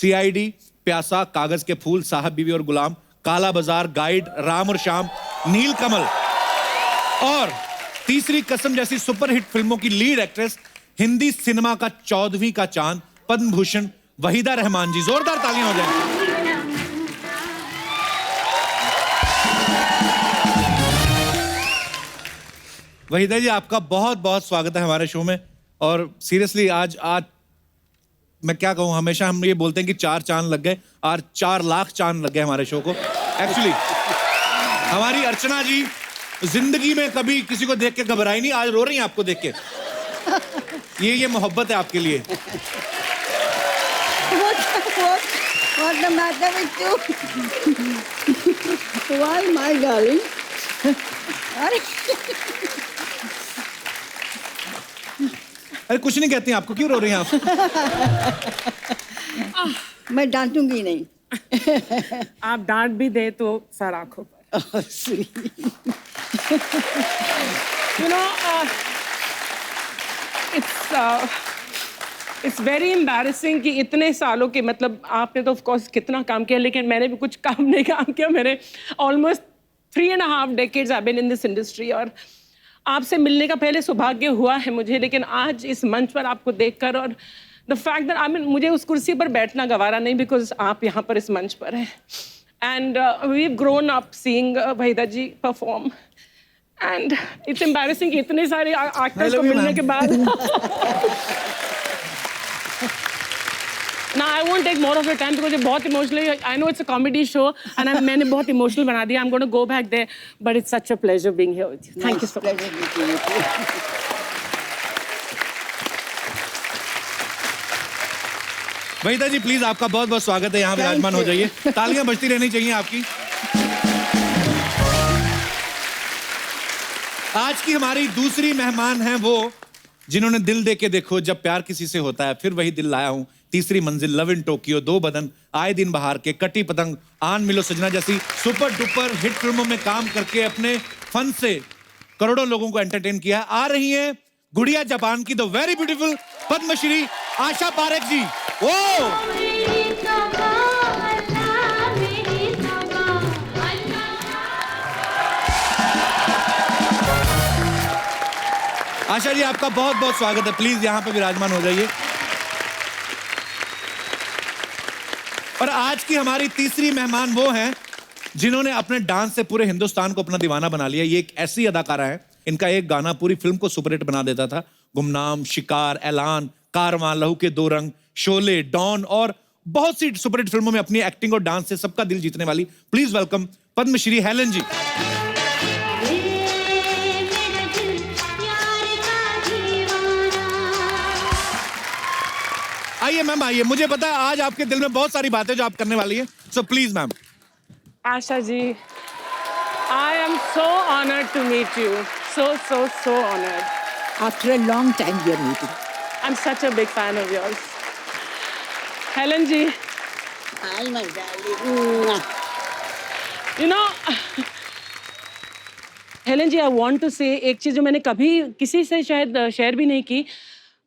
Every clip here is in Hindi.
सीआईडी, प्यासा, कागज के फूल, साहब बीवी और गुलाम, काला बाजार, गाइड, राम और शाम, नीलकमल और तीसरी कसम जैसी सुपरहिट फिल्मों की लीड एक्ट्रेस, हिंदी सिनेमा का 14वीं का चांद, पद्म भूषण वहीदा रहमान जी। जोरदार तालियां हो जाए। वहीदा जी, आपका बहुत बहुत स्वागत है हमारे शो में। और सीरियसली आज मैं क्या कहूं, हमेशा हम ये बोलते हैं कि 4 चांद लग गए, आज 4 लाख चांद लग गए हमारे शो को। एक्चुअली हमारी अर्चना जी जिंदगी में कभी किसी को देख के घबराई नहीं, आज रो रही हैं आपको देख के। ये मोहब्बत है आपके लिए। What's the matter with you? Why, my darling? अरे कुछ नहीं कहती, आपको क्यों रो रही हैं आप? मैं डांटूंगी नहीं। आप डांट भी दे तो सर आंखों पर। You know, it's very embarrassing कि इतने सालों के, मतलब आपने तो of course कितना काम किया, लेकिन मैंने भी कुछ काम नहीं काम किया। मैंने almost 3.5 decades I've been in this industry और आपसे मिलने का पहले सौभाग्य हुआ है मुझे, लेकिन आज इस मंच पर आपको देखकर और the fact that मुझे उस कुर्सी पर बैठना गवारा नहीं, because आप यहाँ पर इस मंच पर हैं। And we've grown up seeing Waheeda ji perform and it's embarrassing कि इतने सारे actors को मिलने के बाद Now I won't take more of your time because ये बहुत emotional, I know it's a comedy show and मैंने बहुत emotional बना दिया। I'm going to go back there, but it's such a pleasure being here with you. Thank you so much. Waheeda ji please, आपका बहुत बहुत स्वागत है, यहाँ विराजमान हो जाइए। तालियां बजती रहनी चाहिए आपकी। आज की हमारी दूसरी मेहमान हैं वो जिन्होंने दिल दे के देखो, जब प्यार किसी से होता है, फिर वही दिल लाया हूं, तीसरी मंजिल, लव इन टोक्यो, 2 बदन, आए दिन बहार के, कटी पतंग, आन मिलो सजना जैसी सुपर डुपर हिट फिल्मों में काम करके अपने फन से करोड़ों लोगों को एंटरटेन किया। आ रही हैं गुड़िया जापान की the very beautiful Padmashri Asha Parekh जी। आशा जी, आपका बहुत बहुत स्वागत है, प्लीज यहाँ पे विराजमान हो जाइए। और आज की हमारी तीसरी मेहमान वो हैं जिन्होंने अपने डांस से पूरे हिंदुस्तान को अपना दीवाना बना लिया। ये एक ऐसी अदाकारा है, इनका एक गाना पूरी फिल्म को सुपरहिट बना देता था। गुमनाम, शिकार, ऐलान, कारवां, लहू के 2 रंग, शोले, डॉन और बहुत सी सुपरहिट फिल्मों में अपनी एक्टिंग और डांस से सबका दिल जीतने वाली, प्लीज वेलकम पद्मश्री हेलन जी। आइए मैम, आइए। मुझे पता है आज आपके दिल में बहुत सारी बातें जो आप करने वाली हैं, so please ma'am. Asha ji, I am so honored to meet you. So honored. After a long time we are meeting. I'm such a big fan of yours. Helen ji. Hi, my darling. You know, Helen ji, I want to say एक चीज जो मैंने कभी किसी से शायद शेयर भी नहीं की,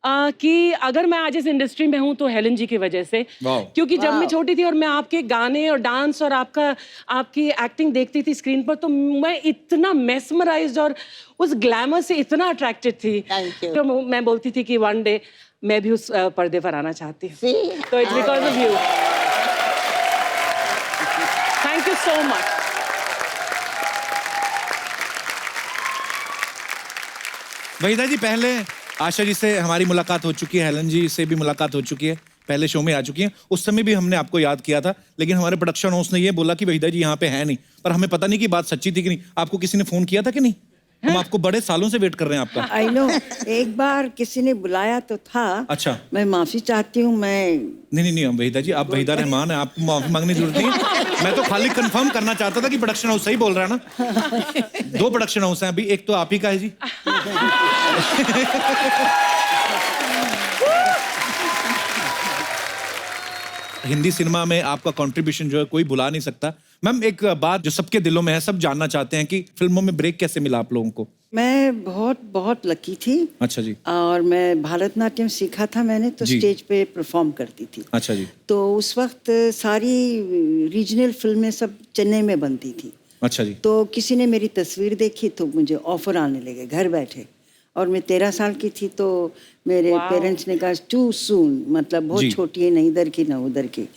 कि अगर मैं आज इस इंडस्ट्री में हूं तो हेलन जी की वजह से। क्योंकि जब मैं छोटी थी और मैं आपके गाने और डांस और आपकी एक्टिंग देखती थी स्क्रीन पर, तो मैं इतना मेस्मराइज्ड और उस ग्लैमर से इतना अट्रैक्टेड थी। तो मैं बोलती थी कि वन डे मैं भी उस पर्दे पर आना चाहती हूँ। तो it's because of you. Thank you so much. Waheeda ji, पहले आशा जी से हमारी मुलाकात हो चुकी है, हेलन जी से भी मुलाकात हो चुकी है, पहले शो में आ चुकी हैं। उस समय भी हमने आपको याद किया था, लेकिन हमारे प्रोडक्शन हाउस ने ये बोला कि वहीदा जी यहाँ पे है नहीं, पर हमें पता नहीं कि बात सच्ची थी कि नहीं। आपको किसी ने फोन किया था कि नहीं? हम आपको बड़े सालों से वेट कर रहे हैं आपका। I know, एक बार किसी ने बुलाया तो था। अच्छा, मैं माफी चाहती हूँ। नहीं वहीदा जी, आप वहीदा रहमान है, आपको माफी मांगने की जरूरत नहीं है। मैं तो खाली कंफर्म करना चाहता था कि प्रोडक्शन हाउस सही बोल रहा है ना। 2 प्रोडक्शन हाउस हैं अभी, एक तो आप ही का है जी। हिंदी सिनेमा में आपका कंट्रीब्यूशन जो है कोई भुला नहीं सकता। मैम, एक बात जो सबके दिलों में है, सब जानना चाहते हैं कि फिल्मों में ब्रेक कैसे मिला आप लोगों को? मैं बहुत बहुत लकी थी। अच्छा जी। और मैं भारतनाट्यम सीखा था मैंने, तो जी। स्टेज पे परफॉर्म करती थी। अच्छा जी। तो उस वक्त सारी रीजनल फिल्में सब चेन्नई में बनती थी। अच्छा जी। तो किसी ने मेरी तस्वीर देखी तो मुझे ऑफर आने लगे घर बैठे। और मैं 13 साल की थी, तो मेरे Wow. पेरेंट्स ने कहा टू सून, मतलब बहुत जी। छोटी है, न इधर की न उधर की।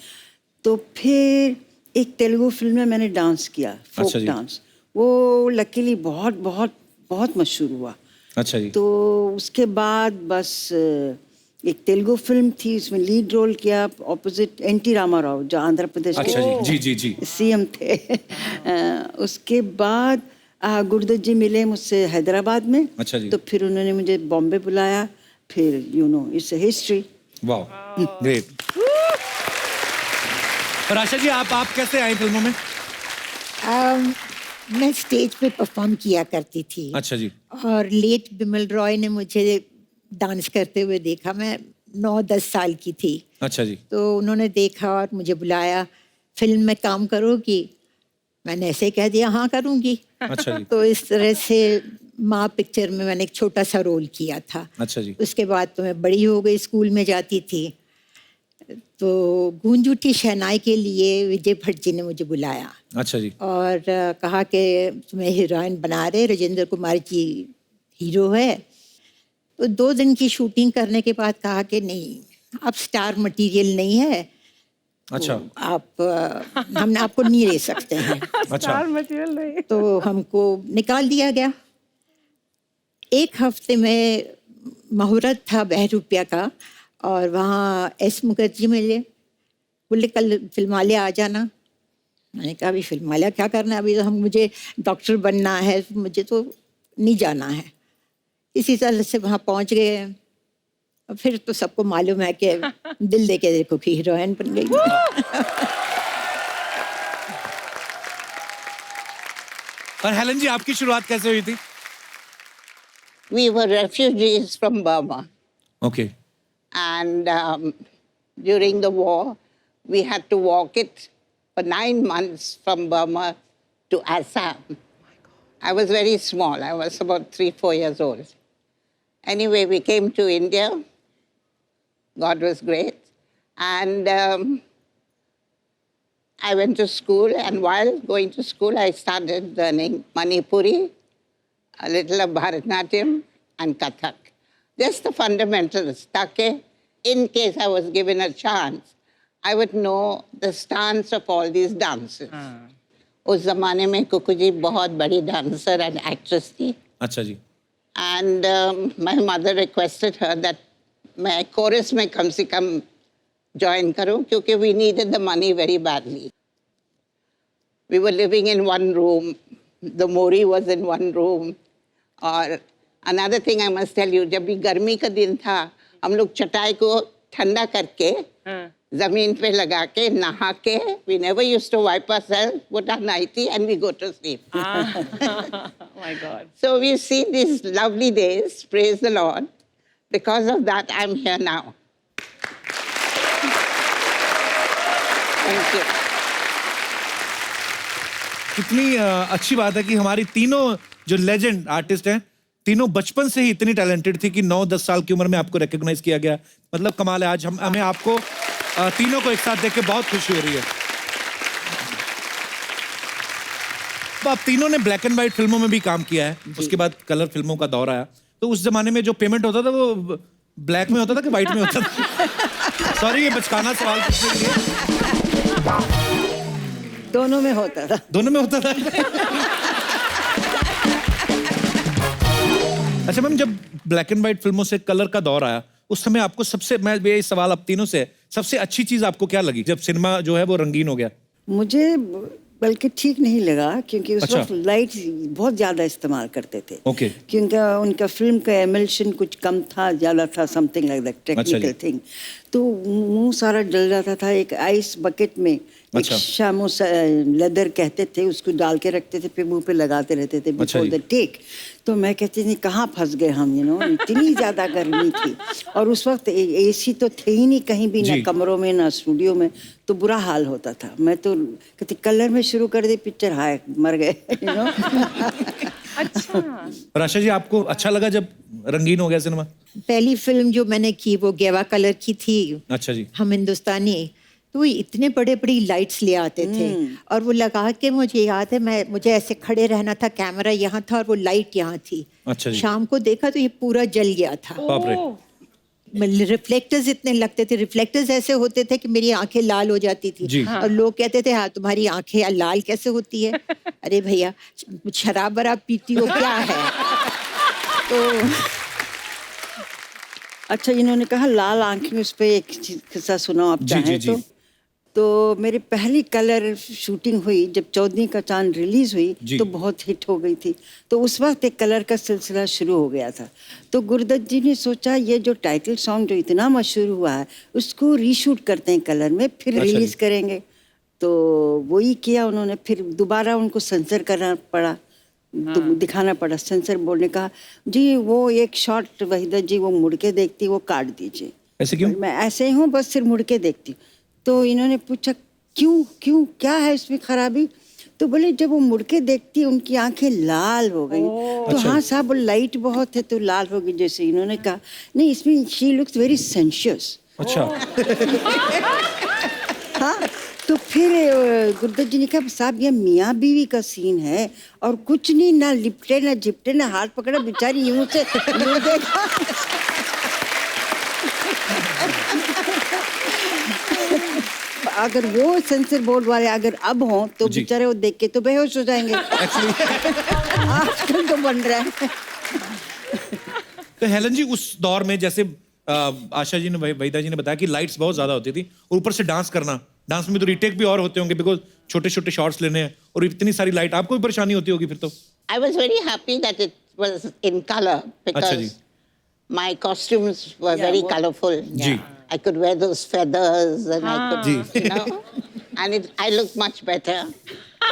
तो फिर एक तेलुगु फिल्म में मैंने डांस किया, फोक अच्छा जी। डांस। वो लकीली बहुत बहुत बहुत मशहूर हुआ। अच्छा जी। तो उसके बाद बस एक तेलुगु फिल्म थी, उसमें लीड रोल किया ऑपोजिट एनटी रामाराव, जो आंध्र प्रदेश अच्छा जी। जी जी जी। सीएम थे। उसके बाद गुरुदत्त जी मिले मुझसे हैदराबाद में। अच्छा जी। तो फिर उन्होंने मुझे बॉम्बे बुलाया। फिर इट्स अ हिस्ट्री। वाह, ग्रेट। और आशा जी, आप कैसे आए फिल्मों में? मैं स्टेज पे परफॉर्म किया करती थी। अच्छा जी। और लेट बिमल रॉय ने मुझे डांस करते हुए देखा। मैं 9-10 साल की थी। अच्छा जी। तो उन्होंने देखा और मुझे बुलाया, फिल्म में काम करोगी? मैंने ऐसे कह दिया हाँ करूँगी। अच्छा जी। तो इस तरह से माँ पिक्चर में मैंने एक छोटा सा रोल किया था। अच्छा जी। उसके बाद तो मैं बड़ी हो गई, स्कूल में जाती थी। तो गूंज उठी शहनाई के लिए विजय भट्ट जी ने मुझे बुलाया अच्छा जी। और कहा कि तुम्हें हीरोइन बना रहे, राजेंद्र कुमार जी हीरो है। तो 2 दिन की शूटिंग करने के बाद कहा कि नहीं, आप स्टार मटेरियल नहीं है, अच्छा। तो आप हम आपको नहीं ले सकते हैं। अच्छा। स्टार मटेरियल नहीं। तो हमको निकाल दिया गया। 1 हफ्ते में मुहूर्त था बहरूपिया का, और वहाँ एस मुखर्जी मिले, बोले कल फिल्मालय आ जाना। मैंने कहा अभी फिल्मालय क्या करना है, अभी तो मुझे डॉक्टर बनना है, मुझे तो नहीं जाना है। इसी तरह से वहाँ पहुँच गए। और फिर तो सबको मालूम है कि दिल दे के देखो कि हीरोइन बन गई। और हेलन जी, आपकी शुरुआत कैसे हुई थी? We were refugees from Burma. Okay. And during the war, we had to walk it for 9 months from Burma to Assam. I was very small. I was about 3-4 years old. Anyway, we came to India. God was great. And I went to school. And while going to school, I started learning Manipuri, a little of Bharatnatyam, and Kathak. Just the fundamentals. Take, in case I was given a chance, I would know the stance of all these dances. उस ज़माने में कुकू जी बहुत बड़ी dancer and actress थी. अच्छा जी। And my mother requested her that मैं chorus में कम से कम join करूं, क्योंकि we needed the money very badly. We were living in one room. The Mori was in one room. और another thing I must tell you, जब भी गर्मी का दिन था, हम लोग चटाई को ठंडा करके जमीन पे लगा के नहा के, we never used to wipe ourselves, put our nightie and we go to sleep. Oh my God. So we've seen these lovely days, praise the Lord. Because of that, I'm here now. Thank you. कितनी अच्छी बात है कि हमारी तीनों जो लेजेंड आर्टिस्ट हैं, तीनों बचपन से ही इतनी टैलेंटेड थी कि 9-10 साल की उम्र में आपको रिकॉग्नाइज किया गया। मतलब कमाल है। आज हमें आपको तीनों को एक साथ देख के बहुत खुशी हो रही है। तो आप तीनों ने ब्लैक एंड व्हाइट फिल्मों में भी काम किया है, उसके बाद कलर फिल्मों का दौर आया। तो उस जमाने में जो पेमेंट होता था वो ब्लैक में होता था कि व्हाइट में होता था? सॉरी, ये बचकाना सवाल पूछने के लिए। दोनों में होता था। दोनों में होता था। अच्छा मैम, जब ब्लैक एंड व्हाइट फिल्मों से कलर का दौर आया, उस समय आपको सबसे, मैं ये सवाल अब तीनों से, सबसे अच्छी चीज आपको क्या लगी जब सिनेमा जो है वो रंगीन हो गया? मुझे बल्कि ठीक नहीं लगा, क्योंकि उस अच्छा। वक्त लाइट बहुत ज़्यादा इस्तेमाल करते थे। ओके। क्योंकि उनका फिल्म का एमल्शन कुछ कम था, ज़्यादा था, something like that, technical thing. तो मुंह सारा जल जाता था। एक आइस बकेट में एक अच्छा। शामो लेदर कहते थे, उसको डाल के रखते थे, फिर मुंह पे लगाते रहते थे अच्छा बिफोर द टेक। तो मैं कहती थी कहाँ फंस गए हम, इतनी ज़्यादा गर्मी थी। और उस वक्त एसी तो थे ही नहीं कहीं भी, ना जी। कमरों में ना स्टूडियो में। तो बुरा हाल होता था। मैं तो कहती कलर में शुरू कर दी पिक्चर, हाय मर गए। अच्छा। और आशा जी आपको अच्छा लगा जब रंगीन हो गया सिनेमा? पहली फिल्म जो मैंने की वो गेवा कलर की थी, अच्छा जी। हम हिंदुस्तानी, तो वो इतने बड़े बड़ी लाइट्स ले आते थे और वो लगा के, मुझे याद है मुझे ऐसे खड़े रहना था, कैमरा यहाँ था और वो लाइट यहाँ थी। अच्छा जी। शाम को देखा तो ये पूरा जल गया था। बाप रे। ओह, रिफ्लेक्टर्स इतने लगते थे, रिफ्लेक्टर्स ऐसे होते थे कि मेरी आंखें लाल हो जाती थी। जी। और लोग कहते थे हाँ तुम्हारी आंखें लाल कैसे होती है? अरे भैया शराब वराब पीती हो क्या है? तो अच्छा, इन्होंने कहा लाल आंखें, उस पर एक किस्सा सुनाओ आप जी, चाहें जी, जी। तो मेरी पहली कलर शूटिंग हुई जब 14 का चांद रिलीज जी। हुई तो बहुत हिट हो गई थी। तो उस वक्त एक कलर का सिलसिला शुरू हो गया था। तो गुरुदत्त जी ने सोचा ये जो टाइटल सॉन्ग जो इतना मशहूर हुआ है उसको रीशूट करते हैं कलर में, फिर अच्छा रिलीज जी। करेंगे। तो वही किया उन्होंने। फिर दोबारा उनको सेंसर करना पड़ा, दिखाना पड़ा। सेंसर बोर्ड ने कहा जी वो एक शॉट वहीदा जी वो मुड़ के देखती, वो काट दीजिए। ऐसे क्यों? मैं ऐसे ही हूँ, बस सिर्फ मुड़ के देखती हूँ। तो इन्होंने पूछा क्यों क्यों क्या है इसमें खराबी? तो बोले जब वो मुड़ के देखती उनकी आंखें लाल हो गई। तो अच्छा। हाँ साहब लाइट बहुत है तो लाल हो गई। जैसे इन्होंने कहा नहीं इसमें शी लुक्स वेरी सेंशियस। अच्छा। हाँ तो फिर गुरुदत्त जी ने कहा साहब ये मियाँ बीवी का सीन है और कुछ नहीं, ना लिपटे ना झिपटे ना हाथ पकड़ा, बेचारी यूं से यूं देखा। अगर वो सेंसर बोर्ड वाले अगर अब हों तो जी। बेचारे वो देख के तो बेहोश हो जाएंगे। आजकल तो बन रहा है। तो हेलन जी उस दौर में जैसे आशा जी ने वहीदा जी ने बताया कि लाइट्स बहुत ज्यादा होती थी और ऊपर से डांस करना, डांस में तो रीटेक भी और होते होंगे बिकॉज छोटे छोटे शॉट्स लेने हैं और इतनी सारी लाइट, आपको भी परेशानी होती होगी फिर तो? I was very happy that it was in color ji. because my costumes were Yeah, very what- colorful. Ji. I could wear those feathers and I could, ji. you know, and I looked much better.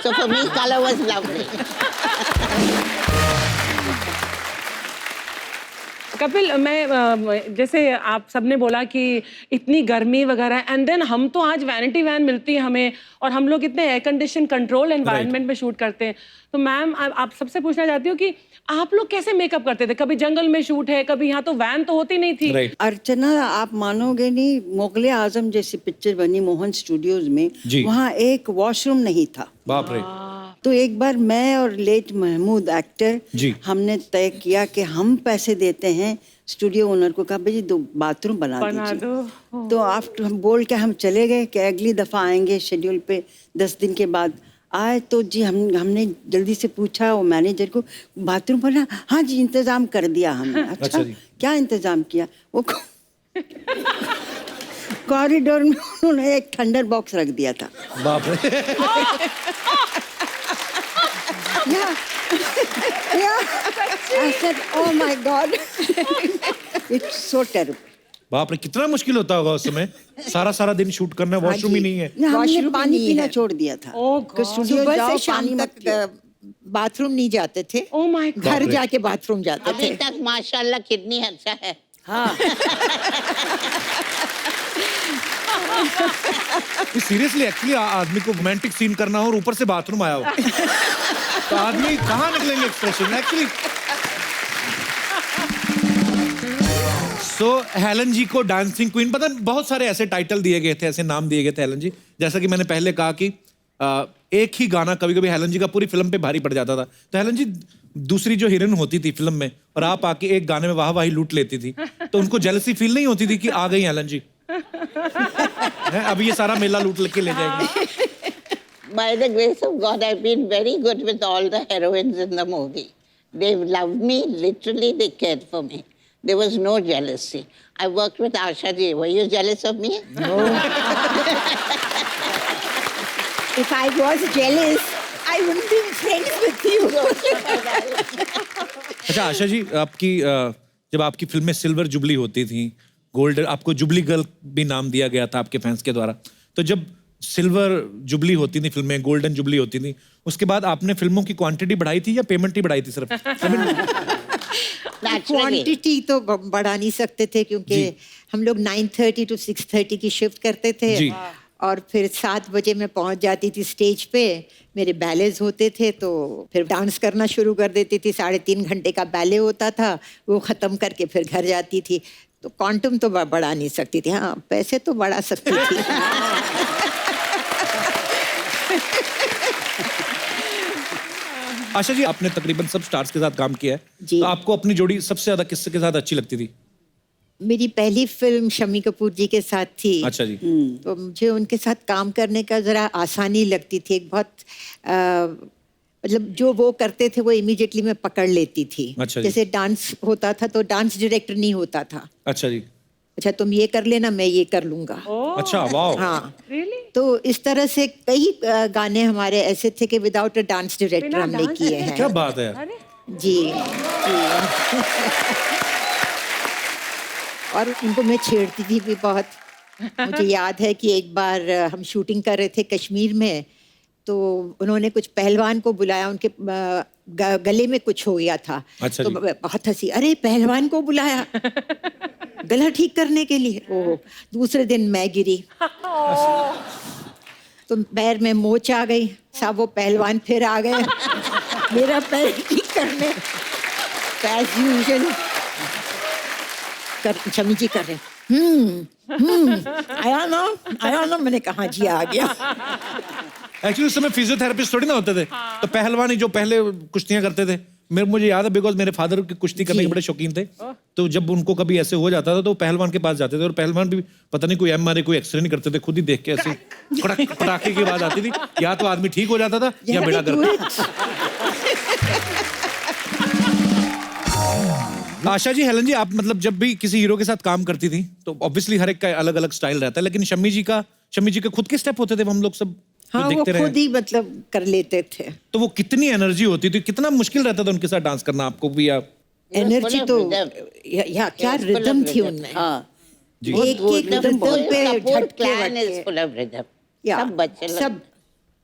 So for me, color was lovely. Kapil, मैं जैसे आप सबने बोला कि इतनी गर्मी वगैरह, एंड देन हम तो आज वैनिटी वैन मिलती है हमें और हम लोग इतने एयर कंडीशन कंट्रोल एनवायरनमेंट में शूट करते हैं। तो मैम आप सबसे पूछना चाहती हूँ कि आप लोग कैसे मेकअप करते थे? कभी जंगल में शूट है, कभी यहाँ तो वैन तो होती नहीं थी। राइट। अर्चना आप मानोगे नहीं, मुगले आजम जैसी पिक्चर बनी मोहन स्टूडियोज में, जी। वहाँ एक वॉशरूम नहीं था। बाप रे। तो एक बार मैं और लेट महमूद एक्टर जी। हमने तय किया कि हम पैसे देते हैं। स्टूडियो ओनर को कहा भाई 2 बाथरूम बना बना दीजिए। दो। तो आफ्टर हम बोल के हम चले गए कि अगली दफ़ा आएंगे शेड्यूल पे। 10 दिन के बाद आए तो जी हमने जल्दी से पूछा वो मैनेजर को बाथरूम बना? हाँ जी इंतज़ाम कर दिया हमने। अच्छा अच्छा जी। क्या इंतज़ाम किया? वो कॉरिडोर में उन्होंने एक थंडर बॉक्स रख दिया था। बाप रे। I said, oh my God, it's so terrible. बाप रे, कितना मुश्किल होता होगा उस समय, सारा दिन शूट करना, वॉशरूम ही नहीं है। ना, हमने वॉशरूम पानी नहीं पीना है। छोड़ दिया था। Oh कि God. स्टूडियो सुबह जाओ, से पानी शाम मत पियो। तक बाथरूम नहीं जाते थे। Oh my God. घर बाप रे। जाके बाथरूम जाते अभी थे। तक माशाल्लाह कितनी अच्छा है। हाँ सीरियसली एक्चुअली आदमी को रोमांटिक सीन करना हो और ऊपर से बाथरूम आया हो तो आदमी कहाँ निकलेंगे एक्सप्रेशन एक्चुअली। सो हेलन जी को डांसिंग क्वीन, पता नहीं बहुत सारे ऐसे टाइटल दिए गए थे, ऐसे नाम दिए गए थे हेलन जी। जैसा कि मैंने पहले कहा कि एक ही गाना कभी कभी हेलन जी का पूरी फिल्म पे भारी पड़ जाता था। तो हेलन जी दूसरी जो हीरोइन होती थी फिल्म में और आप आके एक गाने में वाही लूट लेती थी, तो उनको जेलसी फील नहीं होती थी कि आ गई हेलन जी, अब ये सारा मेला लूट के ले जाएंगे? By the grace of God, I've been very good with all the heroines in the movie. They loved me, literally they cared for me. There was no jealousy. I worked with Asha ji. Were you jealous of me? no. If I was jealous, I wouldn't be friends with you. अच्छा आशा जी, आपकी जब आपकी फिल्म में सिल्वर जुबली होती थी, गोल्ड, आपको जुबली गर्ल भी नाम दिया गया था आपके फैंस के द्वारा। तो जब सिल्वर जुबली होती थी फिल्में, गोल्डन जुबली होती थी, उसके बाद आपने फिल्मों की क्वांटिटी बढ़ाई थी या पेमेंट ही बढ़ाई थी सिर्फ? Naturally. क्वांटिटी तो बढ़ा नहीं सकते थे क्योंकि जी। हम लोग 9:30 to 6:30 की शिफ्ट करते थे। जी। और फिर 7 बजे मैं पहुंच जाती थी स्टेज पे, मेरे बैलेज होते थे तो फिर डांस करना शुरू कर देती थी। 3.5 घंटे का बैले होता था, वो ख़त्म करके फिर घर जाती थी। तो क्वांटम तो बढ़ा नहीं सकती थी, हाँ पैसे तो बढ़ा सकती थी। आशा जी, आपने तकरीबन सब स्टार्स के साथ काम किया है, जी। तो आपको अपनी जोड़ी सबसे ज्यादा किसके के साथ अच्छी लगती थी? मेरी पहली फिल्म शम्मी कपूर जी के साथ थी। अच्छा जी। तो मुझे उनके साथ काम करने का ज़रा आसानी लगती थी। एक बहुत मतलब जो वो करते थे वो इमीडिएटली मैं पकड़ लेती थी। अच्छा जी। जैसे डांस होता था तो डांस डायरेक्टर नहीं होता था। अच्छा जी। अच्छा तुम ये कर लेना, मैं ये कर लूँगा। अच्छा, वाह। हाँ, Really? तो इस तरह से कई गाने हमारे ऐसे थे कि विदाउट अ डांस डायरेक्टर बिना हमने dance किए हैं। क्या बात है। अरे जी जी। और उनको मैं छेड़ती थी भी बहुत। मुझे याद है कि एक बार हम शूटिंग कर रहे थे कश्मीर में, तो उन्होंने कुछ पहलवान को बुलाया, उनके गले में कुछ हो गया था। अच्छा तो जी। बहुत हंसी, अरे पहलवान को बुलाया गला ठीक करने के लिए। ओह, दूसरे दिन मैं गिरी तो पैर में मोच आ गई। सब वो पहलवान फिर आ गए मेरा पैर ठीक करने। एज यूजुअल शमी जी कर रहे आया ना, मैंने कहा जी आ गया। एक्चुअली उस समय फिजियोथेरेपिस्ट थोड़ी ना होते थे, तो पहलवान ही जो पहले कुश्तियां करते थे, मुझे याद है बिकॉज मेरे फादर की कुश्ती करने के बड़े शौकीन थे। तो जब उनको कभी ऐसे हो जाता था तो पहलवान के पास जाते थे, और पहलवान भी पता नहीं कोई MRI कोई एक्सरे नहीं करते थे, खुद ही देख के ऐसे कड़क पटाखे की आवाज आती थी, या तो आदमी ठीक हो जाता था या बेड़ा गर्क। आशा जी, हेलन जी, आप मतलब जब भी किसी हीरो के साथ काम करती थी तो ऑब्वियसली हर एक का अलग अलग स्टाइल रहता है, लेकिन शम्मी जी के खुद के स्टेप होते थे, हम लोग सब हाँ, वो देखते रहे। खुद ही मतलब कर लेते थे। तो वो कितनी एनर्जी होती थी, कितना मुश्किल रहता था उनके साथ डांस करना आपको भी? आप एनर्जी तो क्या He was full of rhythm थी rhythm. उनमें। हाँ जी। एक एक रिदम पे Support झटके clan is वटके। full of rhythm. या, सब बच्चे लोग।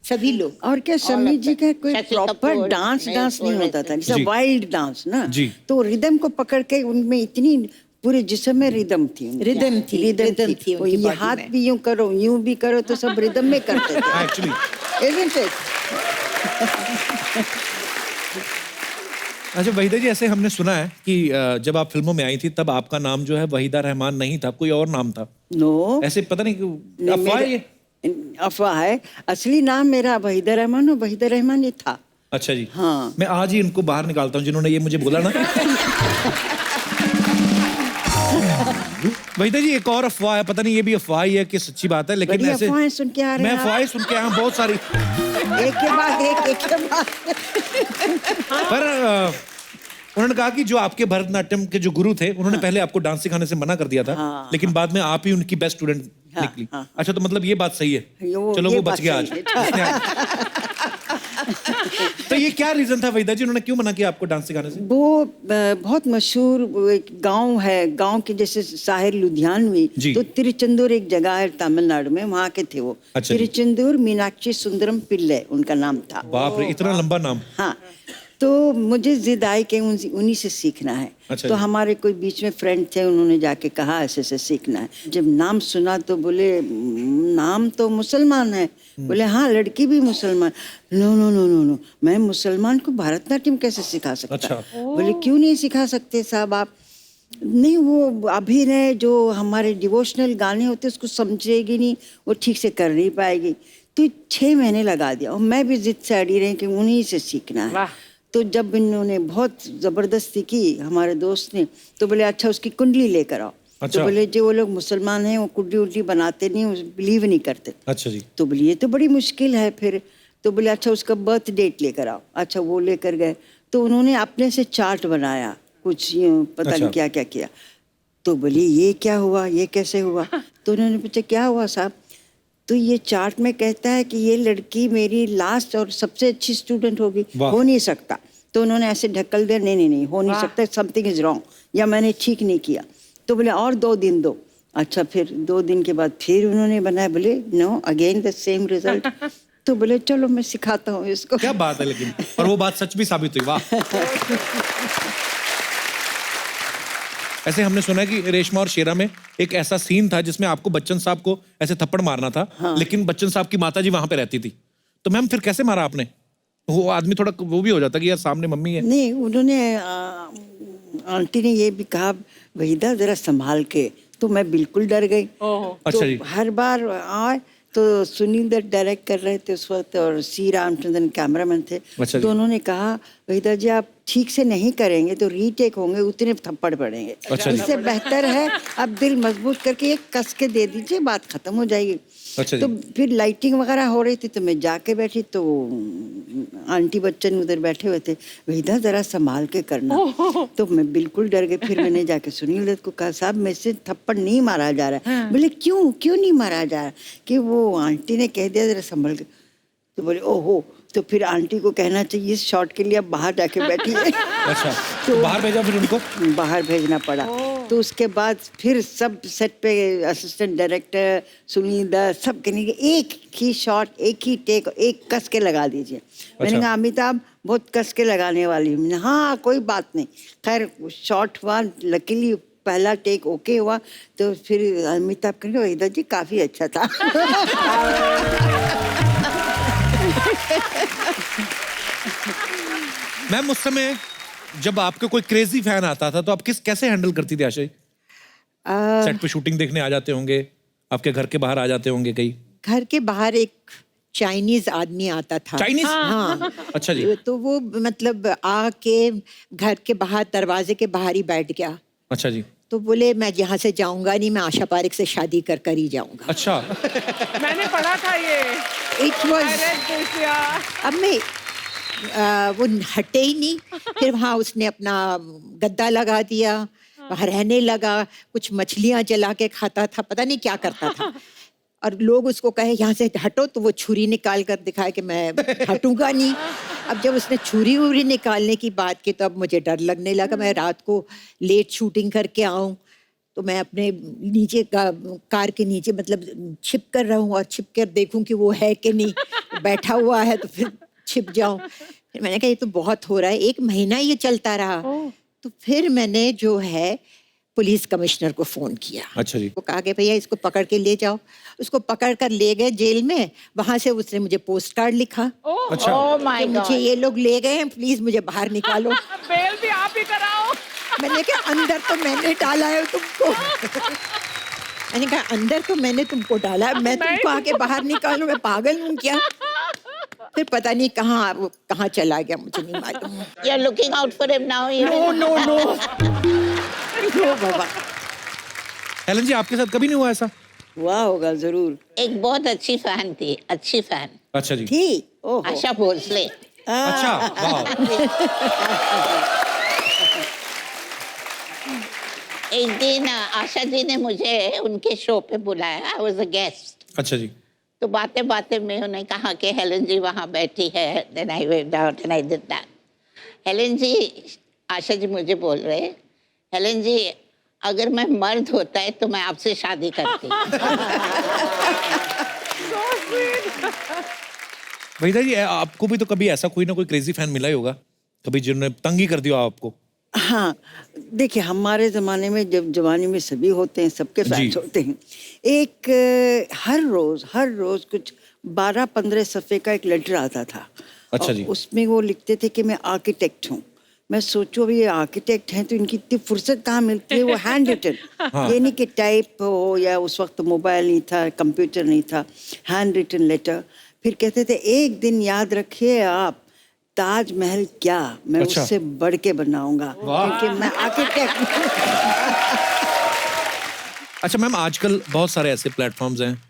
सभी लोग। और क्या शम्मी जी का कोई शशि प्रॉपर कपूर, डांस नहीं, डांस नहीं होता था, जी। जैसे वाइल्ड डांस ना। जी। तो रिदम को पकड़ के उनमें इतनी पूरे जिस्म में रिदम थी उनकी। रिदम थी वो उनकी ये body हाथ में। भी यूं करो यूं भी करो तो सब रिदम में करते थे। Actually Isn't it? अच्छा वहीदा जी, ऐसे हमने सुना है कि जब आप फिल्मों में आई थी तब आपका नाम जो है वहीदा रहमान नहीं था, कोई और नाम था। नो ऐसे पता नहीं क्यों अफवाह है ये? अफवाह है। असली नाम मेरा वहीदा रहमान और वहीदा रहमान ये था। अच्छा जी। हाँ। मैं आज ही इनको बाहर निकालता हूँ जिन्होंने ये मुझे बोला ना। वहीदा जी, एक और अफवाह है, पता नहीं ये भी अफवाह ही है कि सच्ची बात है, लेकिन बड़ी ऐसे अफवाहें सुन के आ रहे मैं हैं आप। अफवाहें सुन के आया हूं बहुत सारी। एक के बाद एक के बाद। पर उन्होंने कहा कि जो आपके भरतनाट्यम के जो गुरु थे उन्होंने पहले आपको डांस सिखाने से मना कर दिया था, हाँ, लेकिन बाद में आप ही उनकी बेस्ट स्टूडेंट हाँ, निकली। हाँ। अच्छा, तो मतलब ये बात सही है। चलो ये वो बात बच गया आज। सही है। इसने आज- तो ये क्या रीजन था वहीदा जी, उन्होंने क्यों मना किया आपको डांस सिखाने से? वो बहुत मशहूर वो एक गांव है, गांव के जैसे शहर लुधियानवी। जी। तो तिरुचंदूर एक जगह है तमिलनाडु में, वहाँ के थे वो। अच्छा जी। तिरुचंदूर मीनाक्षी सुंदरम पिल्ले उनका नाम था। बाप रे, इतना लंबा नाम। हाँ, तो मुझे जिद आई कि उन्हीं से सीखना है। अच्छा तो जी। हमारे कोई बीच में फ्रेंड थे, उन्होंने जाके कहा ऐसे ऐसे सीखना है। जब नाम सुना तो बोले नाम तो मुसलमान है। बोले हाँ, लड़की भी मुसलमान। No no no no no, मैं मुसलमान को भरतनाट्यम कैसे सिखा सकता? अच्छा। बोले क्यों नहीं सिखा सकते साहब आप? नहीं, वो अभिनय जो हमारे डिवोशनल गाने होते उसको समझेगी नहीं, वो ठीक से कर नहीं पाएगी। तो 6 महीने लगा दिया, और मैं भी जिद से अड़ी रही कि उन्हीं से सीखना है। वाह। तो जब इन्होंने बहुत जबरदस्ती की हमारे दोस्त ने, तो बोले अच्छा उसकी कुंडली लेकर आओ। अच्छा। तो बोले जो वो लोग मुसलमान हैं वो कुंडली उंडली बनाते नहीं, बिलीव नहीं करते। अच्छा जी। तो बोले ये तो बड़ी मुश्किल है फिर। तो बोले अच्छा उसका बर्थ डेट लेकर आओ। अच्छा वो लेकर गए, तो उन्होंने अपने से चार्ट बनाया, कुछ यूं पता अच्छा। नहीं क्या क्या किया। तो बोली ये क्या हुआ, ये कैसे हुआ? तो उन्होंने पूछा क्या हुआ साहब? तो ये चार्ट में कहता है कि ये लड़की मेरी लास्ट और सबसे अच्छी स्टूडेंट होगी, वाह। हो नहीं सकता। तो उन्होंने ऐसे ढक्कल दिया, नहीं नहीं नहीं हो नहीं सकता, समथिंग इज रॉन्ग, या मैंने ठीक नहीं किया। तो बोले और 2 दिन दो। अच्छा, फिर 2 दिन के बाद फिर उन्होंने बनाया, बोले no again the same result. तो बोले चलो मैं सिखाता हूँ इसको। क्या बात है, लेकिन और वो बात सच भी साबित हुई। वाह। ऐसे हमने सुना है कि रेशमा और शेरा में एक ऐसा सीन था जिसमें आपको बच्चन साहब को ऐसे थप्पड़ मारना था, लेकिन बच्चन साहब की माता जी वहां पे रहती थी, तो मैम फिर कैसे मारा आपने? वो आदमी थोड़ा वो भी हो जाता कि यार सामने मम्मी है। नहीं, उन्होंने आंटी ने ये भी कहा वहीदा जरा संभाल के, तो मैं बिल्कुल डर गई। अच्छा तो जी। हर बार आए तो सुनील दत्त डायरेक्ट कर रहे थे उस वक्त और सी रामचंद्रन कैमरामैन थे। अच्छा जी। तो उन्होंने कहा वहीदा जी आप ठीक से नहीं करेंगे तो रीटेक होंगे, उतने थप्पड़ पड़ेंगे। अच्छा जी। इससे बेहतर है आप दिल मजबूत करके एक कस के दे दीजिए, बात खत्म हो जाएगी। अच्छा जी। तो फिर लाइटिंग वगैरह हो रही थी तो मैं जाके बैठी तो आंटी बच्चन उधर बैठे हुए थे, वहीदा जरा संभाल के करना। तो मैं बिल्कुल डर गई। फिर मैंने जाके सुनील दत्त को कहा साहब मेरे से थप्पड़ नहीं मारा जा रहा है। बोले क्यों नहीं मारा जा रहा? कि वो आंटी ने कह दिया जरा संभल के। तो बोले ओहो, तो फिर आंटी को कहना चाहिए इस शॉट के लिए आप बाहर जाके बैठिए। अच्छा, तो बाहर भेजा फिर उनको? बाहर भेजना पड़ा। तो उसके बाद फिर सब सेट पे असिस्टेंट डायरेक्टर सुनील दत्त सब कहने के एक ही शॉट, एक ही टेक, एक कस के लगा दीजिए। मैंने कहा अमिताभ बहुत कस के लगाने वाली हूँ। हाँ कोई बात नहीं। खैर शॉट हुआ, लकीली पहला टेक ओके हुआ। तो फिर अमिताभ कहेंगे वहीदा जी काफी अच्छा था। मैम उस समय जब आपके कोई क्रेजी फैन आता था तो आप कैसे हैंडल करती थी आशा जी? सेट पे शूटिंग देखने आ जाते होंगे, आपके घर के बाहर आ जाते होंगे कहीं? घर के बाहर एक चाइनीज आदमी आता था। चाइनीज? हाँ। अच्छा जी। तो वो मतलब आके घर के बाहर दरवाजे के बाहर ही बैठ गया। अच्छा जी। तो बोले मैं यहाँ से जाऊंगा नहीं, मैं आशा पारेख से शादी कर ही जाऊंगा। अच्छा। मैंने पढ़ा था ये। इट वॉज, अब मैं वो हटे ही नहीं। फिर वहाँ उसने अपना गद्दा लगा दिया, वहाँ रहने लगा, कुछ मछलियाँ जला के खाता था, पता नहीं क्या करता था। और लोग उसको कहे यहाँ से हटो तो वो छुरी निकाल कर दिखाए कि मैं हटूंगा नहीं। अब जब उसने छुरी वुरी निकालने की बात की तो अब मुझे डर लगने लगा। मैं रात को लेट शूटिंग करके आऊँ तो मैं अपने नीचे कार के नीचे मतलब छिप कर रहूँ और छिप कर देखूँ कि वो है कि नहीं, बैठा हुआ है तो फिर छिप जाऊँ। फिर मैंने कहा ये तो बहुत हो रहा है। 1 महीना ये चलता रहा। तो फिर मैंने जो है पुलिस कमिश्नर को फोन किया। अच्छा जी। वो कहा कि भैया इसको पकड़ के ले जाओ। उसको पकड़ कर ले गए जेल में। वहां से उसने मुझे पोस्ट कार्ड लिखा। अच्छा। कि मुझे ये लोग ले गए हैं, प्लीज मुझे बाहर निकालो। बेल भी आप ही कराओ। मैंने कहा अंदर तो मैंने डाला है तुमको। मैंने कहा अंदर तो मैंने तुमको डाला है, मैं तुमको आके बाहर निकालूं? मैं पागल हूँ क्या? फिर पता नहीं कहाँ चला गया, मुझे नहीं मालूम। You're looking out for him now. No बाबा। हेलन जी आपके साथ कभी नहीं हुआ ऐसा? हुआ होगा जरूर। एक बहुत अच्छी फैन थी, अच्छी फैन, अच्छा जी। थी? ओहो। आशा भोसले। अच्छा, वाह। एक दिन आशा जी ने मुझे उनके शो पे बुलाया। I was a guest. अच्छा जी। तो बातें बातें में उन्होंने कहा कि हेलन जी वहाँ बैठी है। Then I went out and I did that. Helen ji, Asha ji मुझे बोल रहे, हेलन जी अगर मैं मर्द होता है तो मैं आपसे शादी करती। वहीदा जी आपको भी तो कभी ऐसा कोई ना कोई क्रेजी फैन मिला ही होगा कभी जिन्होंने तंग ही कर दिया आपको? हाँ देखिए हमारे ज़माने में जब जवानी में सभी होते हैं, सबके फैंस होते हैं। एक हर रोज़ कुछ 12-15 सफ़े का एक लेटर आता था। अच्छा जी। उसमें वो लिखते थे कि मैं आर्किटेक्ट हूँ। मैं सोचो अभी ये आर्किटेक्ट हैं तो इनकी इतनी फुर्सत कहाँ मिलती है? वो हैंड रिटन, ये नहीं कि टाइप हो या उस वक्त मोबाइल नहीं था, कंप्यूटर नहीं था, हैंड रिटन लेटर। फिर कहते थे एक दिन याद रखिए आप, ताजमहल क्या मैं अच्छा। उससे बढ़ के बनाऊंगा क्योंकि मैं आर्किटेक्ट। अच्छा मैम, आजकल बहुत सारे ऐसे प्लेटफॉर्म्स हैं,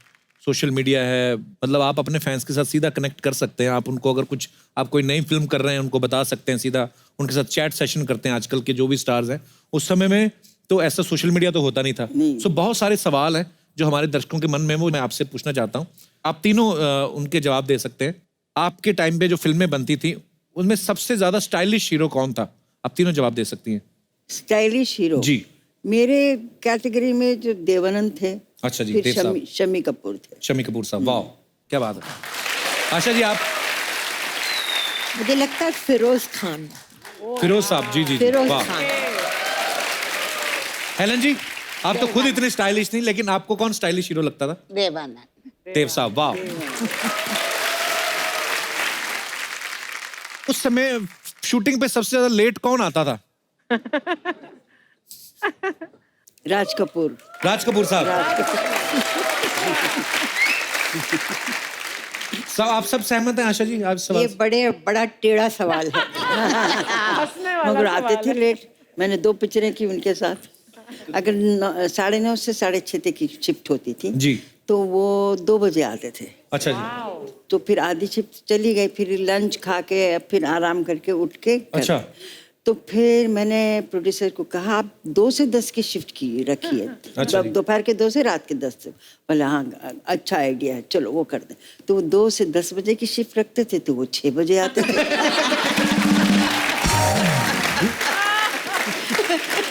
सोशल मीडिया है, मतलब आप अपने फैंस के साथ सीधा कनेक्ट कर सकते हैं। आप उनको अगर कुछ आप कोई नई फिल्म कर रहे हैं उनको बता सकते हैं, सीधा उनके साथ चैट सेशन करते हैं। आजकल के जो भी स्टार्स हैं, उस समय में तो ऐसा सोशल मीडिया तो होता नहीं था। सो बहुत सारे सवाल हैं जो हमारे दर्शकों के मन में, वो मैं आपसे पूछना चाहता हूँ। आप तीनों उनके जवाब दे सकते हैं। आपके टाइम पे जो फिल्में बनती थी उनमें सबसे ज्यादा स्टाइलिश हीरो कौन था? आप तीनों जवाब दे सकती हैं। स्टाइलिश हीरो जी। मेरे कैटेगरी में जो देवानंद थे। अच्छा जी, फिर देव साहब। शमी कपूर थे। शमी कपूर साहब, वाह क्या बात है। आशा जी आप? मुझे लगता है फिरोज खान। फिरोज साहब, जी जी जी, फिरोज वाह। खान। हेलन जी, आप तो खुद इतने स्टाइलिश नहीं, लेकिन आपको कौन स्टाइलिश हीरो लगता था? देवानंद। देव साहब, वाह। उस समय शूटिंग पे सबसे ज्यादा लेट कौन आता था? राज कपूर। राज कपूर साहब। सब आप सब सहमत हैं आशा जी? आप ये सब बड़ा टेढ़ा सवाल है। हंसने वाला मगर आते सवाल थे है। लेट। मैंने 2 पिक्चरें की उनके साथ। अगर 9:30 से 6:30 तक की शिफ्ट होती थी जी। तो वो 2 बजे आते थे। अच्छा जी। तो फिर आधी शिफ्ट चली गई, फिर लंच खा के फिर आराम करके उठ के अच्छा। तो फिर मैंने प्रोड्यूसर को कहा आप 2 से 10 की शिफ्ट की रखिए। अच्छा जी। दोपहर के 2 से रात के 10 से। बोला हाँ अच्छा आइडिया है, चलो वो कर दें। तो वो 2 से 10 बजे की शिफ्ट रखते थे, तो वो 6 बजे आते थे।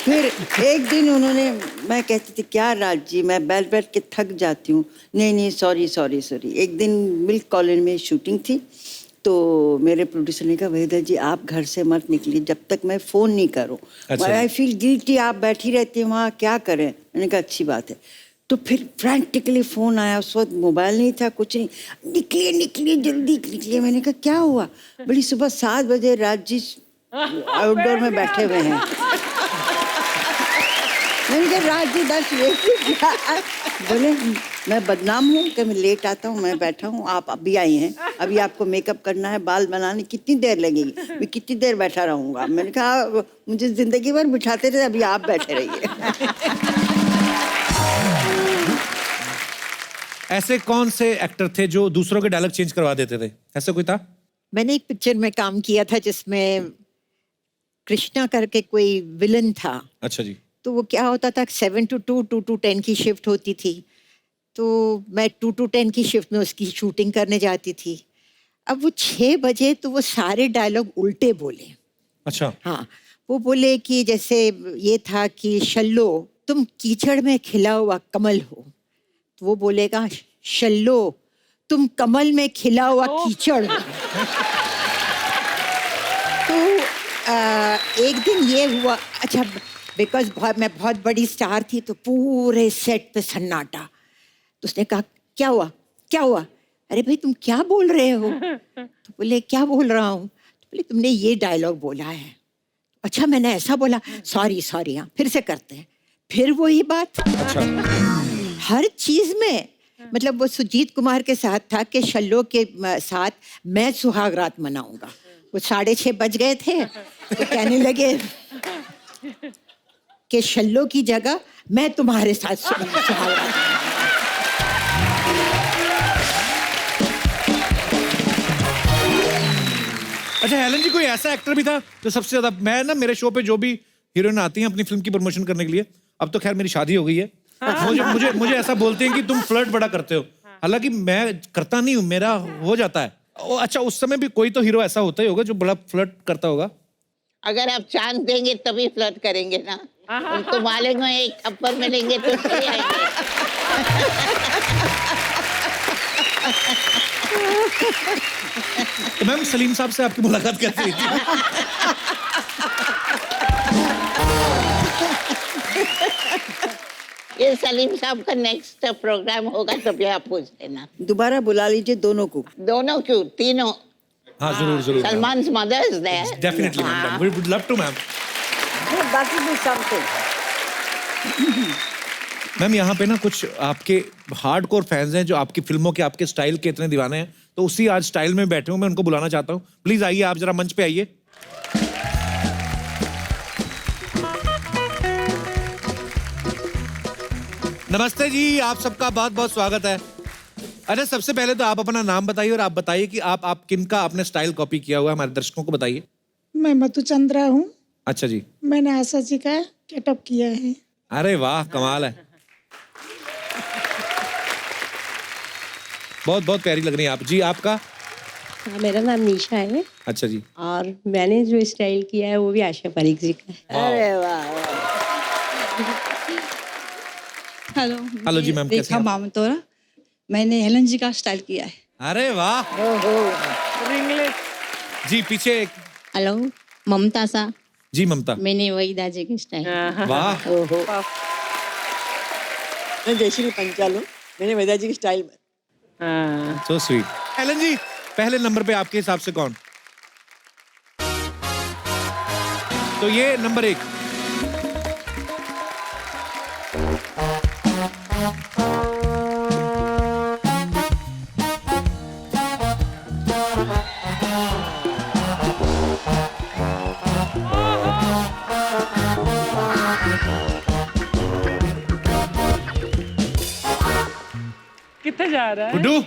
फिर एक दिन उन्होंने, मैं कहती थी क्या राज जी मैं बैठ बैठ के थक जाती हूँ। नहीं सॉरी। एक दिन मिल्क कॉलोनी में शूटिंग थी, तो मेरे प्रोड्यूसर ने कहा वहीदा जी आप घर से मत निकलिए जब तक मैं फ़ोन नहीं करूँ। अच्छा। आई फील गिल्टी, आप बैठी रहती हैं वहाँ, क्या करें। मैंने कहा अच्छी बात है। तो फिर फ्रैंटिकली फ़ोन आया, उस वक्त मोबाइल नहीं था, कुछ नहीं। निकलिए जल्दी निकलिए। मैंने कहा क्या हुआ? बड़ी सुबह 7 बजे राज जी आउटडोर में बैठे हुए हैं। मैंने कहा राज जी 10 लेट। बोले मैं बदनाम हूँ कि मैं लेट आता हूँ, मैं बैठा हूँ, आप अभी आई हैं, अभी आपको मेकअप करना है, बाल बनाने कितनी देर लगेगी, मैं कितनी देर बैठा रहूँगा। मैंने कहा मुझे जिंदगी भर बिठाते थे, अभी आप बैठे रहिए। ऐसे कौन से एक्टर थे जो दूसरों के डायलॉग चेंज करवा देते थे? ऐसा कोई था? मैंने एक पिक्चर में काम किया था जिसमें कृष्णा करके कोई विलन था। अच्छा जी। तो वो क्या होता था 7 to 2, 2 to 10 की शिफ्ट होती थी। तो मैं 2 to 10 की शिफ्ट में उसकी शूटिंग करने जाती थी। अब वो 6 बजे तो वो सारे डायलॉग उल्टे बोले। अच्छा। हाँ, वो बोले कि जैसे ये था कि शल्लो तुम कीचड़ में खिला हुआ कमल हो, तो वो बोलेगा शल्लो तुम कमल में खिला हुआ कीचड़ हो। तो एक दिन ये हुआ, अच्छा बिकॉज मैं बहुत बड़ी स्टार थी तो पूरे सेट पे सन्नाटा। तो उसने कहा क्या हुआ? अरे भाई तुम क्या बोल रहे हो? तो बोले क्या बोल रहा हूँ? तो बोले तुमने ये डायलॉग बोला है। अच्छा मैंने ऐसा बोला, सॉरी हाँ फिर से करते हैं। फिर वही बात। अच्छा। हर चीज में मतलब वो सुजीत कुमार के साथ था कि शल्लो के साथ मैं सुहाग रात मनाऊंगा। वो 6:30 बज गए थे तो कहने लगे कि शल्लो की जगह मैं तुम्हारे साथ सुहाग रात। अच्छा हेलन जी, कोई ऐसा एक्टर भी था जो सबसे ज्यादा, मैं ना मेरे शो पे जो भी हीरोइन आती हैं अपनी फिल्म की प्रमोशन करने के लिए, अब तो खैर मेरी शादी हो गई है, मुझे ऐसा बोलते हैं कि तुम फ्लर्ट बड़ा करते हो, हालांकि मैं करता नहीं हूँ, मेरा हो जाता है। अच्छा उस समय भी कोई तो हीरो ऐसा होता ही होगा जो बड़ा फ्लर्ट करता होगा? अगर आप चांस देंगे तभी फ्लर्ट करेंगे ना। उनको मालेंगे एक थप्पड़ मिलेंगे तो चले आएंगे। तो मैम सलीम साहब से आपकी मुलाकात कैसे हुई थी? ये सलीम साहब का नेक्स्ट प्रोग्राम होगा तभी आप पूछ लेना। दोबारा बुला लीजिए दोनों को। दोनों क्यों, तीनों। हाँ जरूर Salman's mother is there. Definitely ma'am, we would love to ma'am. बाकी भी समथिंग। मैम यहाँ पे ना कुछ आपके हार्डकोर फैंस हैं जो आपकी फिल्मों के, आपके स्टाइल के इतने दीवाने हैं, तो उसी आज स्टाइल में बैठे हूँ, मैं उनको बुलाना चाहता हूँ। प्लीज आइए, आप जरा मंच पे आइए। नमस्ते जी, आप सबका बहुत बहुत स्वागत है। अच्छा सबसे पहले तो आप अपना नाम बताइए और आप बताइए कि आप किनका आपने स्टाइल कॉपी किया हुआ है, हमारे दर्शकों को बताइए। मैं मधुचंद्रा हूँ। अच्छा जी। मैंने आशा जी का गेटअप किया है। अरे वाह, कमाल है, बहुत बहुत प्यारी लग रही है आप जी। आपका? हाँ, मेरा नाम निशा है। अच्छा जी। और मैंने जो स्टाइल किया है वो भी आशा परीख जी का है। अरे वाह। हेलो जी मैम, कैसे रेखा हैं आप? मामतोरा। मैंने हेलन जी का स्टाइल किया है। अरे वाह रिंगलेस। जी। पीछे हेलो ममता सा। जी ममता। मैंने वही दादी की स्टाइल। वाह, ओहो मैं जयश्री पंचाल हूँ, मैंने वेदा जी की स्टाइल सो स्वीट। एलन जी, पहले नंबर पे आपके हिसाब से कौन? तो ये नंबर 1। कितने जा रहा है? गुड्डू,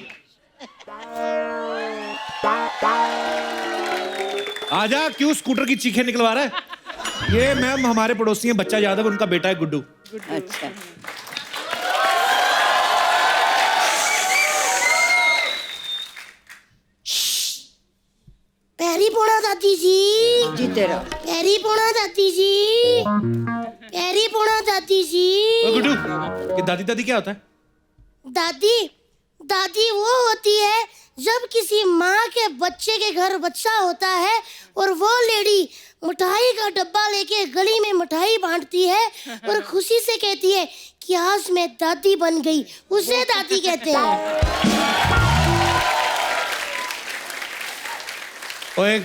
आजा, क्यों स्कूटर की चीखें निकलवा रहा है? ये मैम हमारे पड़ोसी हैं, बच्चा यादव, उनका बेटा है गुड्डू। अच्छा पैरी पोड़ा दादी जी, जीते रहो। पैरी पोड़ा दादी जी, पैरी पोड़ा दादी जी। ओ गुड्डू, ये दादी दादी क्या होता है? दादी दादी वो होती है जब किसी माँ के बच्चे के घर बच्चा होता है और वो लेडी मिठाई का डब्बा लेके गली में मिठाई बांटती है और खुशी से कहती है कि आज मैं दादी बन गई, उसे दादी कहते हैं। ओए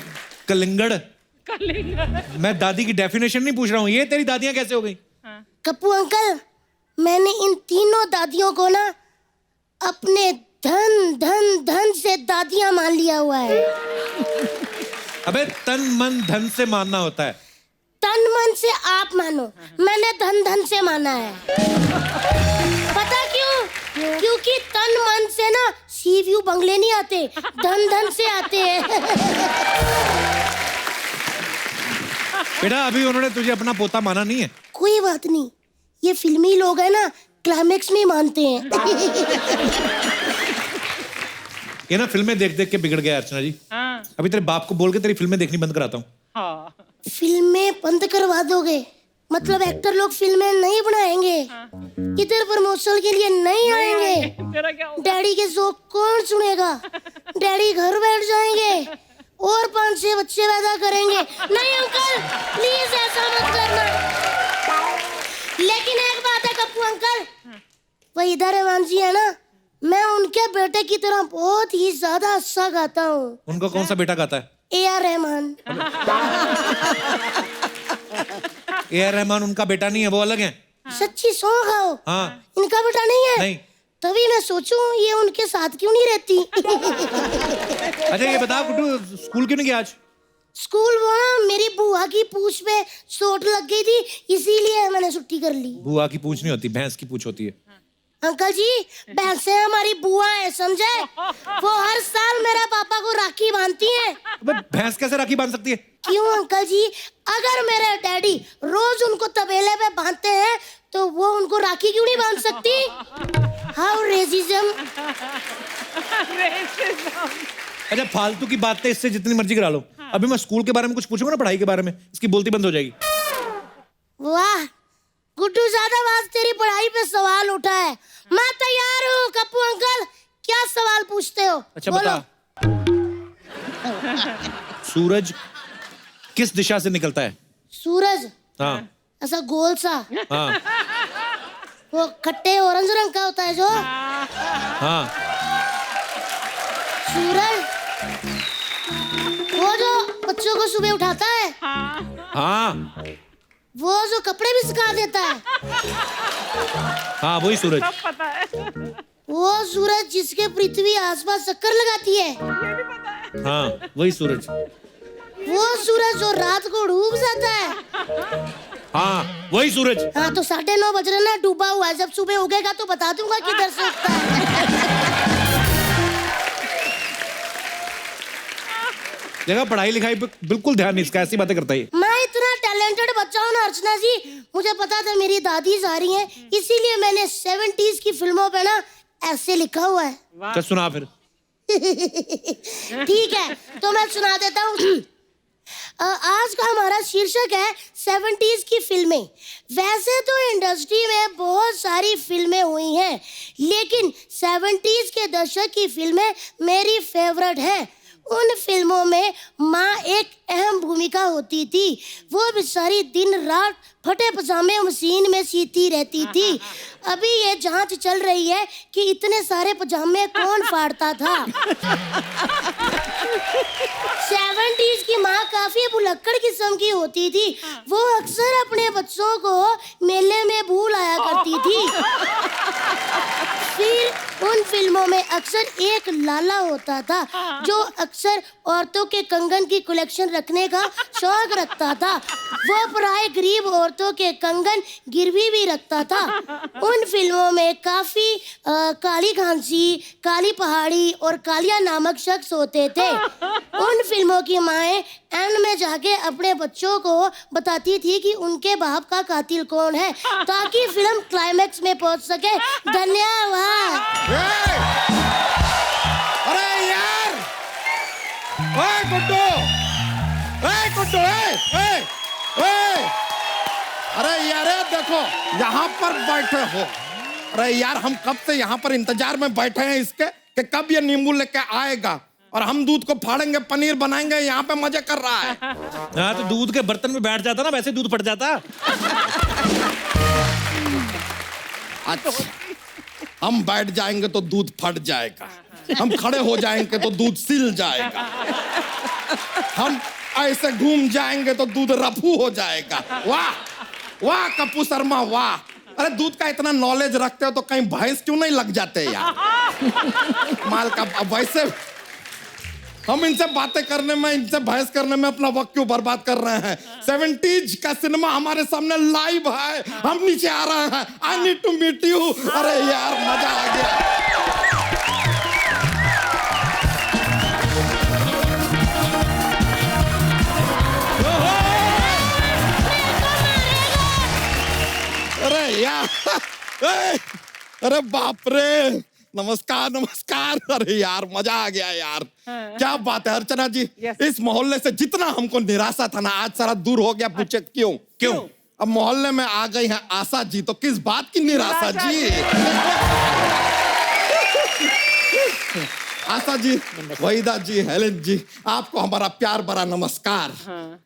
कलिंगड़, मैं दादी की डेफिनेशन नहीं पूछ रहा हूँ, ये तेरी दादियाँ कैसे हो गई? कप्पू अंकल, मैंने इन तीनों दादियों को ना अपने धन धन धन से दादियां मान लिया हुआ है। अबे तन मन धन से मानना होता है। तन मन से आप मानो, मैंने धन धन से माना है। पता क्यों? क्योंकि तन मन से ना सी व्यू बंगले नहीं आते, धन धन से आते हैं। बेटा अभी उन्होंने तुझे अपना पोता माना नहीं है। कोई बात नहीं, ये फिल्मी लोग है ना, क्लाइमेक्स में मानते हैं। ये ना फिल्में देख देख के बिगड़ गया अर्चना जी। अभी तेरे बाप को बोल के तेरी फिल्में देखनी बंद कराता हूँ। फिल्में बंद करवा दोगे? मतलब एक्टर लोग फिल्में नहीं बनाएंगे, इधर प्रमोशन के लिए नहीं आएंगे, डैडी के जोक कौन सुनेगा? डैडी घर बैठ जाएंगे और 5-6 बच्चे पैदा करेंगे। नहीं अंकल, प्लीज ऐसा मत करना। लेकिन एक बात है कप्पू अंकल, वहीदा रहमान जी है ना, मैं उनके बेटे की तरह बहुत ही ज्यादा अच्छा गाता हूँ। उनका कौन सा बेटा गाता है? AR रहमान। AR रहमान उनका बेटा नहीं है, वो अलग है। सच्ची सौ खाओ। हाँ। इनका बेटा नहीं है? नहीं। तभी मैं सोचूं ये उनके साथ क्यों नहीं रहती। अच्छा ये बता गुड्डू, स्कूल क्यों नहीं गया आज? स्कूल वो ना मेरी बुआ की पूंछ पे चोट लग गई थी, इसीलिए मैंने छुट्टी कर ली। बुआ की पूंछ नहीं होती, भैंस की पूंछ होती है। अंकल जी, भैंसे हमारी बुआ है, समझे? वो हर साल मेरे पापा को राखी बांधती हैं। भैंस कैसे राखी बांध सकती है? क्यों अंकल जी, अगर मेरे डैडी रोज उनको तबेले पे बांधते हैं तो वो उनको राखी क्यों नहीं बांध सकती? How racism. अच्छा फालतू की बातें इससे जितनी मर्जी करा लो। अभी मैं स्कूल के बारे में कुछ पूछूंगा ना, पढ़ाई के बारे में, इसकी बोलती बंद हो जाएगी। वाह गुड्डू, ज्यादा बात तेरी पढ़ाई पे सवाल उठा है। मैं तैयार हूँ कप्पू अंकल, क्या सवाल पूछते हो? अच्छा बता, सूरज किस दिशा से निकलता है? सूरज? हाँ। ऐसा गोल सा? हाँ। वो खट्टे ऑरेंज रंग का होता है जो? हाँ। सूरज वो जो बच्चों को सुबह उठाता है? हाँ। वो जो कपड़े भी सुखा देता है? हाँ वही सूरज। वो सूरज जिसके पृथ्वी आसपास चक्कर लगाती है? हाँ वही सूरज। वो सूरज जो रात को डूब जाता है? हाँ वही सूरज। हाँ तो 9:30 बज रहे ना, डूबा हुआ है। जब सुबह उगेगा तो बता दूंगा किधर से उगता है। देखा पढ़ाई लिखाई पे बिल्कुल ध्यान नहीं इसका, ऐसी बातें करता है। मैं इतना टैलेंटेड बच्चा हूँ ना अर्चना जी, मुझे पता था मेरी दादी जा रही हैं, इसीलिए मैंने 70s की फिल्मों पे ना ऐसे लिखा हुआ है। चल सुना फिर। ठीक है तो मैं सुना देता हूँ। आज का हमारा शीर्षक है 70s की फिल्में। वैसे तो इंडस्ट्री में बहुत सारी फिल्में हुई हैं, लेकिन 70s के दशक की फिल्में मेरी फेवरेट हैं। उन फिल्मों में माँ एक अहम भूमिका होती थी। वो बेचारी दिन रात फटे पजामे मशीन में सीती रहती थी। अभी ये जांच चल रही है कि इतने सारे पजामे कौन फाड़ता था। 70s की माँ काफी भुलक्कड़ किस्म की होती थी। वो अक्सर अपने बच्चों को मेले में भूल आया करती थी। फिर उन फिल्मों में अक्सर एक लाला होता था जो अक्सर औरतों के कंगन की कलेक्शन रखने का शौक रखता था। वो प्राय गरीब औरतों के कंगन गिरवी भी रखता था। उन फिल्मों में काफी काली घांसी, काली पहाड़ी और कालिया नामक शख्स होते थे। उन फिल्मों की माएं एंड में जाके अपने बच्चों को बताती थी कि उनके बाप का कातिल कौन है, ताकि फिल्म क्लाइमैक्स में पहुंच सके। धन्यवाद। अरे यार, ओए गुड्डू, अरे यार देखो यहाँ पर बैठे हो। अरे यार हम कब से यहाँ पर इंतजार में बैठे हैं इसके कि कब ये नींबू लेके आएगा और हम दूध को फाड़ेंगे, पनीर बनाएंगे। यहाँ पे मजे कर रहा है। हाँ तो दूध के बर्तन में बैठ जाता ना, वैसे दूध फट जाता। अच्छा, हम बैठ जाएंगे तो दूध फट जाएगा, हम खड़े हो जाएंगे तो दूध सिल जाएगा, हम ऐसे घूम जाएंगे तो दूध रफू हो जाएगा। वाह वाह कप्पू शर्मा वाह। अरे दूध का इतना नॉलेज रखते हो तो कहीं भैंस क्यों नहीं लग जाते यार। माल का वैसे हम इनसे बातें करने में, इनसे बहस करने में अपना वक्त क्यों बर्बाद कर रहे हैं। 70s का सिनेमा हमारे सामने लाइव है, हम नीचे आ रहे हैं। I need to meet you. अरे यार मजा आ गया। अरे यार, अरे बाप रे, नमस्कार नमस्कार। अरे यार मजा आ गया यार। क्या बात है अर्चना जी। इस मोहल्ले से जितना हमको निराशा था ना, आज सारा दूर हो गया। पूछे क्यों? अब मोहल्ले में आ गई है आशा जी, तो किस बात की निराशा जी? आशा जी, वहीदा जी, हेलेन जी, आपको हमारा प्यार भरा नमस्कार।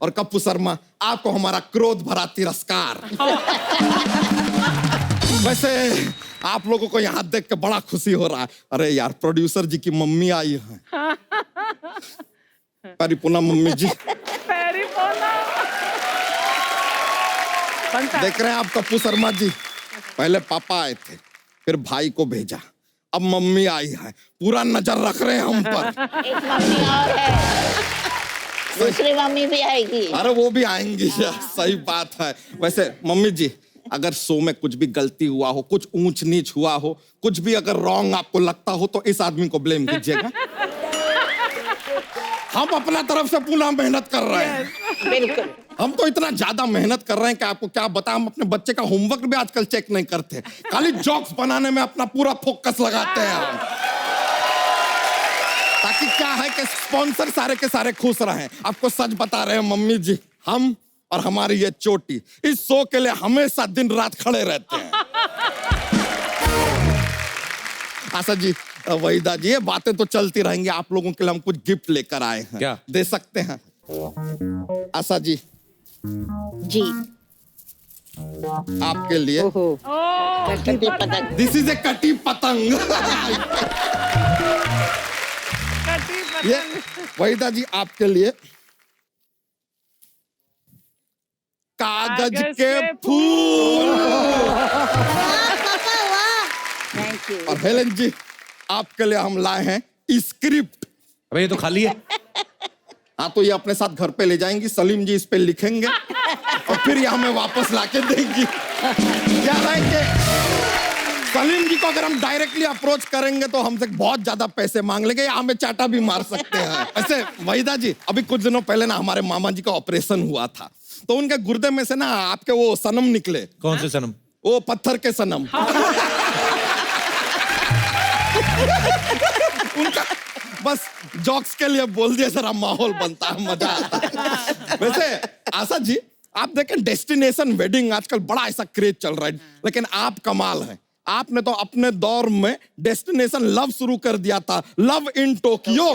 और कप्पू शर्मा, आपको हमारा क्रोध भरा तिरस्कार। वैसे आप लोगों को यहाँ देख के बड़ा खुशी हो रहा है। अरे यार प्रोड्यूसर जी की मम्मी आई है। परिपूर्णा मम्मी जी, देख रहे हैं आप कप्पू शर्मा जी, पहले पापा आए थे, फिर भाई को भेजा, अब मम्मी आई है। पूरा नजर रख रहे हैं हम पर। एक मम्मी और है, दूसरी मम्मी भी आएगी। अरे वो भी आएंगी। सही बात है। वैसे मम्मी जी, अगर शो में कुछ भी गलती हुआ हो, कुछ ऊंच नीच हुआ हो, कुछ भी अगर रॉन्ग आपको लगता हो तो इस आदमी को ब्लेम कीजिएगा। हम अपना तरफ से पूरा मेहनत कर रहे हैं। बिल्कुल। हम तो इतना ज्यादा मेहनत कर रहे हैं कि आपको क्या बताएं, हम अपने बच्चे का होमवर्क भी आजकल चेक नहीं करते, खाली जोक्स बनाने में अपना पूरा फोकस लगाते हैं हम। ताकि क्या है कि स्पॉन्सर सारे के सारे खुश रहें। आपको सच बता रहे हैं मम्मी जी, हम और हमारी ये चोटी इस शो के लिए हमेशा दिन रात खड़े रहते हैं। आशा जी, वहीदा जी, ये बातें तो चलती रहेंगी। आप लोगों के लिए हम कुछ गिफ्ट लेकर आए हैं। क्या दे सकते हैं? आशा जी जी आपके लिए कटी पतंग। दिस इज ए कटी पतंग। ये वहीदा जी आपके लिए कागज के फूल। Thank you. और हेलेन जी, आपके लिए हम लाए हैं स्क्रिप्ट। अबे ये तो खाली है। हाँ तो ये अपने साथ घर पे ले जाएंगी, सलीम जी इस पे लिखेंगे और फिर ये हमें वापस लाके देंगी। क्या है कि सलीम जी को अगर हम डायरेक्टली अप्रोच करेंगे तो हमसे बहुत ज्यादा पैसे मांग लेंगे या हमें चाटा भी मार सकते हैं। ऐसे वहीदा जी, अभी कुछ दिनों पहले ना हमारे मामा जी का ऑपरेशन हुआ था, तो उनके गुर्दे में से ना आपके वो सनम निकले। कौन से सनम? वो पत्थर के सनम। उनका बस जोक्स के लिए बोल दिया, जरा माहौल बनता है, मजा आता है। वैसे आशा जी, आप देखें डेस्टिनेशन वेडिंग आजकल बड़ा ऐसा क्रेज चल रहा है, लेकिन आप कमाल है, आपने तो अपने दौर में डेस्टिनेशन लव शुरू कर दिया था, लव इन टोक्यो।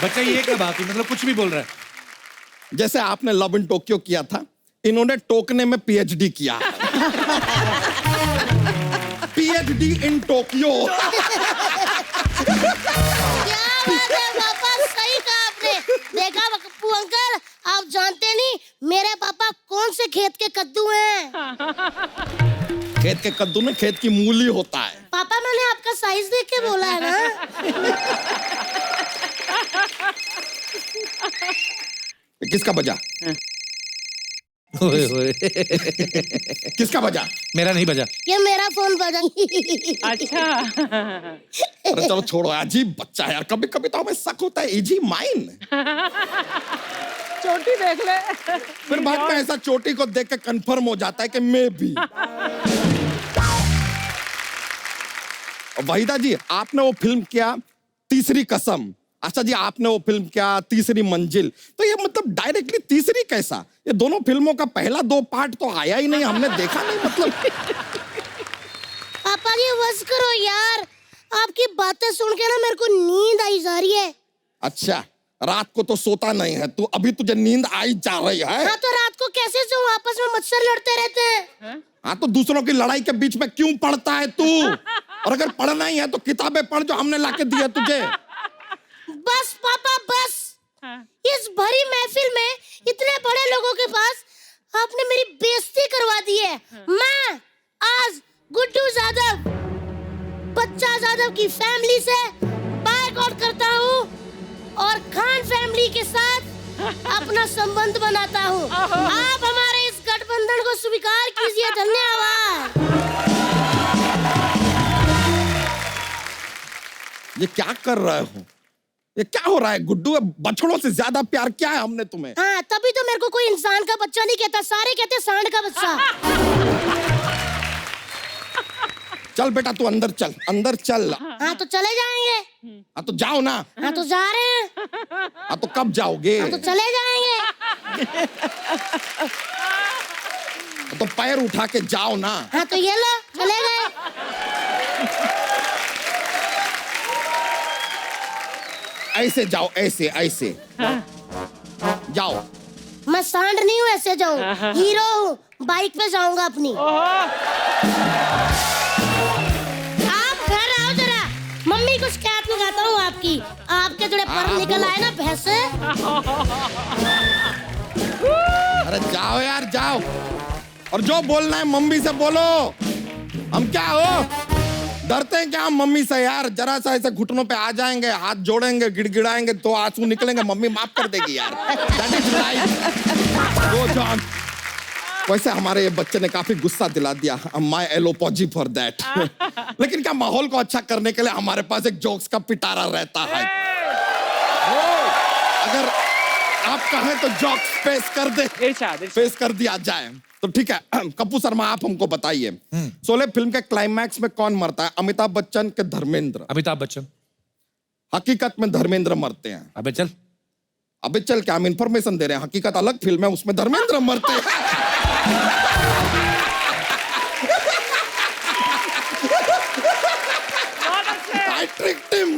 बच्चा ये क्या बात हुई, मतलब कुछ भी बोल रहा है। जैसे आपने लव इन टोक्यो किया था, इन्होंने टोकने में पीएचडी किया। PhD in Tokyo. क्या बात है पापा, सही कहा आपने। देखा पप्पू अंकल, आप जानते नहीं मेरे पापा कौन से खेत के कद्दू हैं। खेत के कद्दू में खेत की मूली होता है। पापा मैंने आपका साइज देख के बोला है ना। किसका बजा? ओए ओए। किसका बजा? मेरा नहीं बजा। ये मेरा फोन बजा। अच्छा। अरे चलो छोड़ो, अजीब बच्चा है यार। कभी कभी तो हमें शक होता है, इजी माइन। चोटी देख ले। फिर बाद में ऐसा चोटी को देख के कंफर्म हो जाता है कि मैं भी। वहीदा जी, आपने वो फिल्म किया तीसरी कसम। अच्छा जी, आपने वो फिल्म किया तीसरी मंजिल। तो ये मतलब डायरेक्टली तीसरी कैसा? ये दोनों फिल्मों का पहला 2 पार्ट तो आया ही नहीं, हमने देखा नहीं मतलब। पापा जी बस करो यार, आपकी बातें सुन के ना मेरे को नींद आई जा रही है। अच्छा, रात को तो सोता नहीं है तू, अभी तुझे नींद आई जा रही है? हाँ तो रात को कैसे सोऊं, आपस में मच्छर लड़ते रहते हैं। हाँ तो दूसरों की लड़ाई के बीच में क्यों पढ़ता है तू? और अगर पढ़ना ही है तो किताबें पढ़ जो हमने लाके दी है तुझे। बस पापा बस। इस भरी महफिल में इतने बड़े लोगों के पास आपने मेरी बेइज्जती करवा दी है। मैं आज गुड्डू यादव, बच्चा यादव की फैमिली से बायकॉट करता हूँ और खान फैमिली के साथ अपना संबंध बनाता हूँ। आप हमारे इस गठबंधन को स्वीकार कीजिए। धन्यवाद। ये क्या कर रहे हो? ये क्या हो रहा है गुड्डू? बछड़ों से ज्यादा प्यार क्या है हमने तुम्हें? हाँ तभी तो मेरे को कोई इंसान का बच्चा नहीं कहता, सारे कहते सांड का बच्चा। चल बेटा तू अंदर चल, अंदर चल। हाँ तो चले जाएंगे। हाँ तो जाओ ना। हाँ तो जा रहे हैं। हाँ तो कब जाओगे? हाँ तो चले जाएंगे। तो पैर उठा के जाओ ना। हाँ तो ये लो चले गए। ऐसे जाओ, ऐसे ऐसे जाओ। मैं सांड नहीं हूँ, ऐसे जाऊँ। हीरो हूँ, बाइक पे जाऊंगा अपनी। आप घर आओ जरा, मम्मी कुछ कैप लगाता हूँ आपकी। आपके थोड़े पर निकल आए ना भैंसे। अरे जाओ यार जाओ, और जो बोलना है मम्मी से बोलो। हम क्या हो, डरते हैं क्या हम मम्मी से यार? जरा सा ऐसे घुटनों पे आ जाएंगे, हाथ जोड़ेंगे, गिड़गिड़ाएंगे तो आंसू निकलेंगे, मम्मी माफ कर देगी यार। That is life. Go John. वैसे हमारे ये बच्चे ने काफी गुस्सा दिला दिया, माय एलोपॉजी फॉर दैट। लेकिन क्या माहौल को अच्छा करने के लिए हमारे पास एक जोक्स का पिटारा रहता है। अगर आप कहें तो जोक्स पेश कर दे, पेश कर दिया जाए तो ठीक है। कपूर शर्मा आप हमको बताइए, शोले फिल्म के क्लाइमैक्स में कौन मरता है? अमिताभ बच्चन के धर्मेंद्र? अमिताभ बच्चन। हकीकत में धर्मेंद्र मरते हैं। अबे चल, अबे चल क्या हम इंफॉर्मेशन दे रहे हैं? हकीकत अलग फिल्म है, उसमें धर्मेंद्र मरते हैं। I tricked him.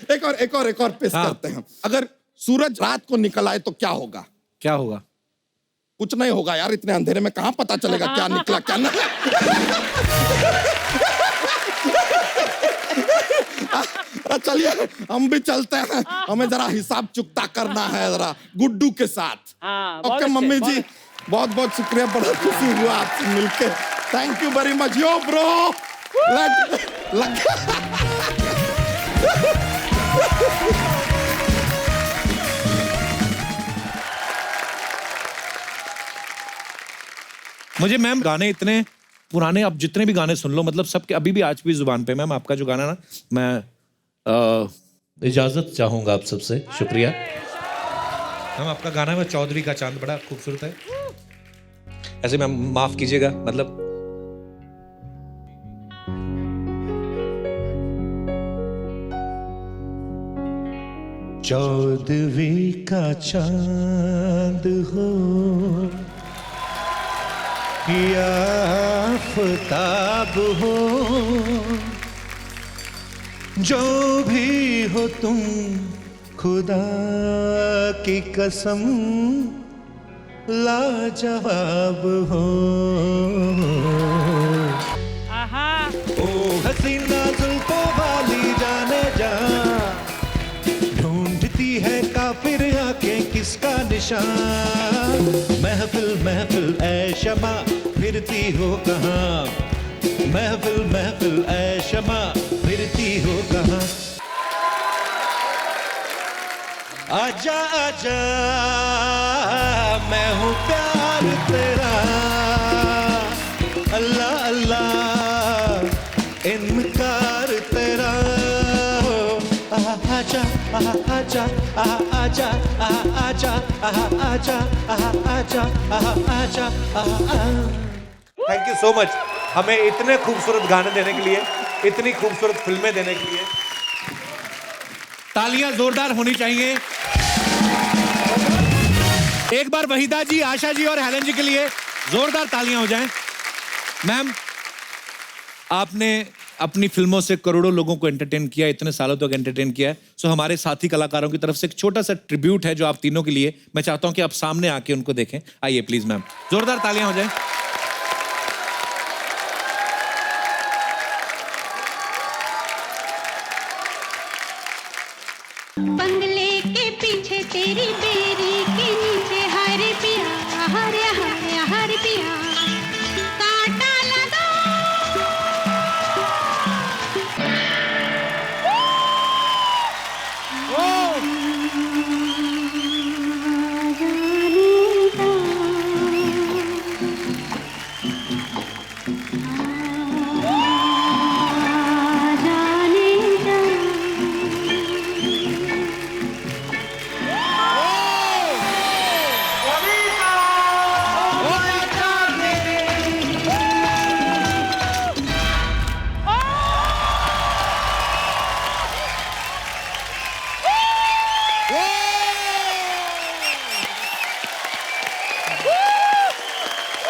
एक और पेश करते हैं। अगर सूरज रात को निकल आए तो क्या होगा? क्या होगा? कुछ नहीं होगा यार, इतने अंधेरे में कहां पता चलेगा क्या निकला क्या नहीं। चलिए हम भी चलते हैं, हमें जरा हिसाब चुकता करना है जरा गुड्डू के साथ। ओके मम्मी जी, बहुत बहुत शुक्रिया, बड़ा खुशी हुआ आपसे मिलके। Thank you very much yo bro. मुझे मैम गाने इतने पुराने, अब जितने भी गाने सुन लो, मतलब सबके अभी भी आज भी जुबान पे। मैम आपका जो गाना ना, मैं इजाजत चाहूंगा आप सबसे। शुक्रिया मैम, आपका गाना है चौधरी का चांद, बड़ा खूबसूरत है। ऐसे मैम माफ कीजिएगा, मतलब चौदवी का चांद हो या आफताब हो, जो भी हो तुम, खुदा की कसम लाजवाब हो। ओ हसीना जुल्फों वाली जाने जा, ढूंढती है काफिर आंखें किसका निशान। महफिल महफिल ऐ शमा फिरती हो कहाँ, महफिल महफिल ऐ शमा फिरती हो कहाँ। आजा आजा मैं हूँ प्यार तेरा, अल्लाह अल्लाह इनकार तेरा। आजा आजा आजा आजा आजा आजा आजा। थैंक यू सो मच हमें इतने खूबसूरत गाने देने के लिए, इतनी खूबसूरत फिल्में देने के लिए। तालियां जोरदार होनी चाहिए एक बार वहीदा जी, आशा जी और हेलन जी के लिए जोरदार तालियां हो जाएं। मैम, आपने अपनी फिल्मों से करोड़ों लोगों को एंटरटेन किया, इतने सालों तक एंटरटेन किया है। सो हमारे साथी कलाकारों की तरफ से एक छोटा सा ट्रिब्यूट है जो आप तीनों के लिए मैं चाहता हूं कि आप सामने आके उनको देखें। आइए प्लीज मैम, जोरदार तालियां हो जाएं। बंगले के पीछे तेरी बेरी के नीचे हर पिया हर हर हर पिया कांटा लगा।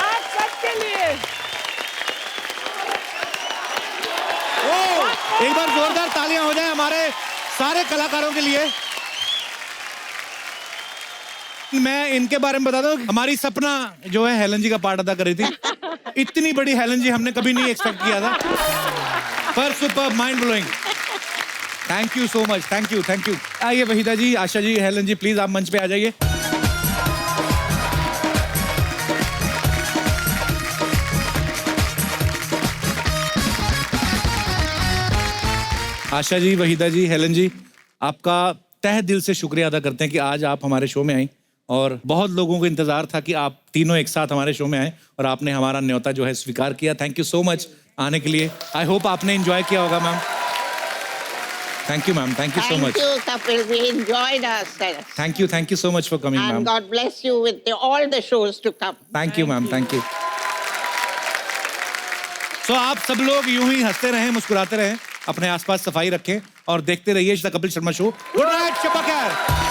आप सबके लिए एक बार जोरदार तालियां हो जाए हमारे सारे कलाकारों के लिए। मैं इनके बारे में बता दूं, हमारी सपना जो है हेलन जी का पार्ट अदा कर रही थी। इतनी बड़ी हेलन जी हमने कभी नहीं एक्सपेक्ट किया था, पर super mind blowing. Thank you so much, thank you thank you. आइए वहीदा जी, आशा जी, हेलन जी, प्लीज आप मंच पे आ जाइए। आशा जी, वहीदा जी, हेलन जी, आपका तहे दिल से शुक्रिया अदा करते हैं कि आज आप हमारे शो में आई। और बहुत लोगों को इंतजार था कि आप तीनों एक साथ हमारे शो में आए और आपने हमारा न्योता जो है स्वीकार किया। थैंक यू सो मच आने के लिए। आई होप आपने एंजॉय किया होगा ma'am. Thank you ma'am, thank you so much. Thank you, Kapil. We enjoyed ourselves. Thank you so much for coming And ma'am. God bless you with all the shows to come. Thank you ma'am, thank you. So आप सब लोग यूं ही हंसते रहें, मुस्कुराते रहें, अपने आसपास सफाई रखें और देखते रहिए the Kapil Sharma show. Good night, शब्बा खैर।